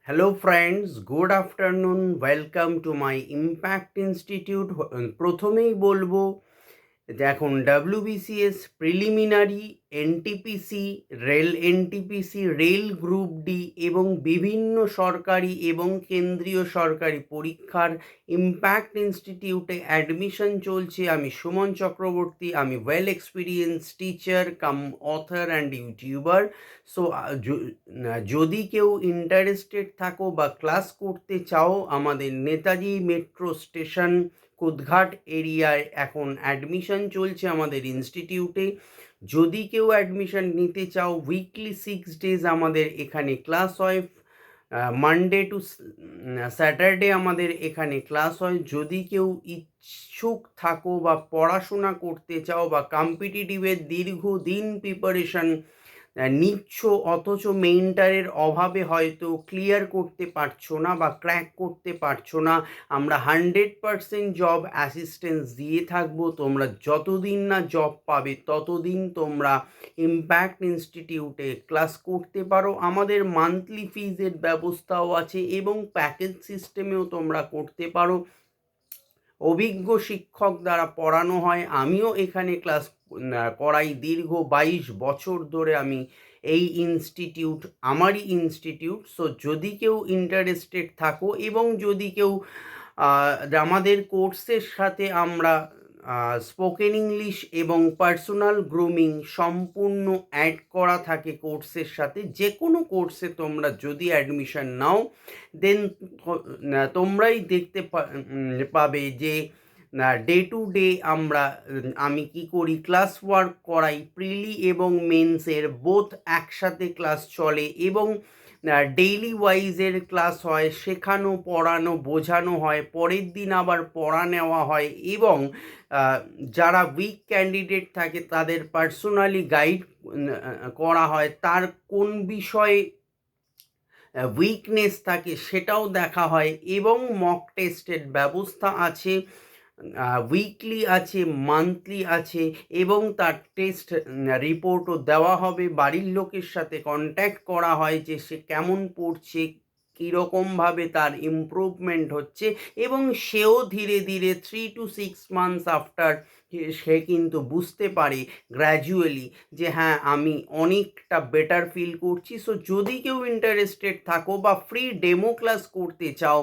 Hello friends, good afternoon. Welcome to my Impact Institute. প্রথমেই বলবো দেখুন WBCS preliminary NTPC rail group D এবং বিভিন্ন সরকারি এবং কেন্দ্রীয় সরকারি পরীক্ষার ইম্প্যাক্ট ইনস্টিটিউটে অ্যাডমিশন চলছে। আমি সুমন চক্রবর্তী, আমি well experience teacher cum author and YouTuber. So যদি কেউ ইন্টারেস্টেড থাকো বা ক্লাস করতে চাও, আমাদের নেতাজি মেট্রো স্টেশন কোদঘাট এরিয়ায় এখন অ্যাডমিশন চলছে আমাদের ইনস্টিটিউটে। যদি কেউ অ্যাডমিশন নিতে চাও, উইকলি 6 ডেজ আমাদের এখানে ক্লাস হয়। মানডে টু স্যাটারডে আমাদের এখানে ক্লাস হয়। যদি কেউ ইচ্ছুক থাকো বা পড়াশোনা করতে চাও বা কম্পিটিটিভের দীর্ঘদিন প্রিপারেশন নিচ্ছ, অথচ মেইনটারের অভাবে হয়তো ক্লিয়ার করতে পারছো না বা ক্র্যাক করতে পারছো না, আমরা 100% জব অ্যাসিস্ট্যান্স দিয়ে থাকবো। তোমরা যতদিন না জব পাবে ততদিন তোমরা ইম্প্যাক্ট ইনস্টিটিউটে ক্লাস করতে পারো। আমাদের মান্থলি ফিজের ব্যবস্থাও আছে এবং প্যাকেজ সিস্টেমেও তোমরা করতে পারো। অভিজ্ঞ শিক্ষক দ্বারা পড়ানো হয়। আমিও এখানে ক্লাস করাই। দীর্ঘ 22 বছর ধরে আমি এই ইনস্টিটিউট আমারই ইনস্টিটিউট। সো যদি কেউ ইন্টারেস্টেড থাকো এবং যদি কেউ আমাদের কোর্সের সাথে আমরা স্পোকেন ইংলিশ এবং পার্সোনাল গ্রুমিং সম্পূর্ণ অ্যাড করা থাকে কোর্সের সাথে, যে কোনো কোর্সে তোমরা যদি অ্যাডমিশন নাও, দেন তোমরাই দেখতে পাবে যে ডে টু ডে আমি কি করি, ক্লাস ওয়ার্ক করাই। প্রিলি এবং মেন্সের বোথ একসাথে ক্লাস চলে এবং ডেইলি ওয়াইজের ক্লাস হয়, শেখানো পড়ানো বোঝানো হয়, পরের দিন আবার পড়া নেওয়া হয় এবং যারা উইক ক্যান্ডিডেট থাকে তাদের পার্সোনালি গাইড করা হয়। তার কোন বিষয়ে উইকনেস থাকে সেটাও দেখা হয় এবং মক টেস্টের ব্যবস্থা আছে। উইকলি আছে, মান্থলি আছে এবং তার টেস্ট রিপোর্টও দেওয়া হবে। বাড়ির লোকের সাথে কন্ট্যাক্ট করা হয় যে সে কেমন পড়ছে, কীরকমভাবে তার ইমপ্রুভমেন্ট হচ্ছে এবং সেও ধীরে ধীরে 3 to 6 months আফটার সে কিন্তু বুঝতে পারে গ্র্যাজুয়ালি যে হ্যাঁ, আমি অনেকটা বেটার ফিল করছি। সো যদি কেউ ইন্টারেস্টেড থাকো বা ফ্রি ডেমো ক্লাস করতে চাও,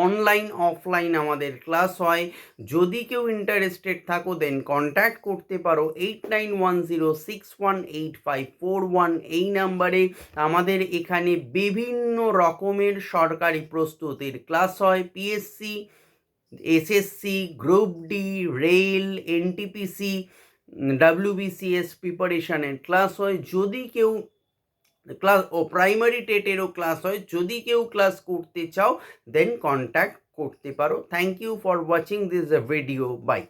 অনলাইন অফলাইন আমাদের ক্লাস হয়। যদি কেউ ইন্টারেস্টেড থাকো দেন কন্ট্যাক্ট করতে পারো 8910618541 এই নাম্বারে। আমাদের এখানে বিভিন্ন রকমের সরকারি প্রস্তুতির ক্লাস হয়। PSC, SSC, group D, rail, NTPC, WBCS প্রিপারেশনের ক্লাস হয়। যদি কেউ প্রাইমারি টেটেরও ক্লাস হয়। যদি কেউ ক্লাস করতে চাও দেন কন্ট্যাক্ট করতে পারো। Thank you for watching this video. By.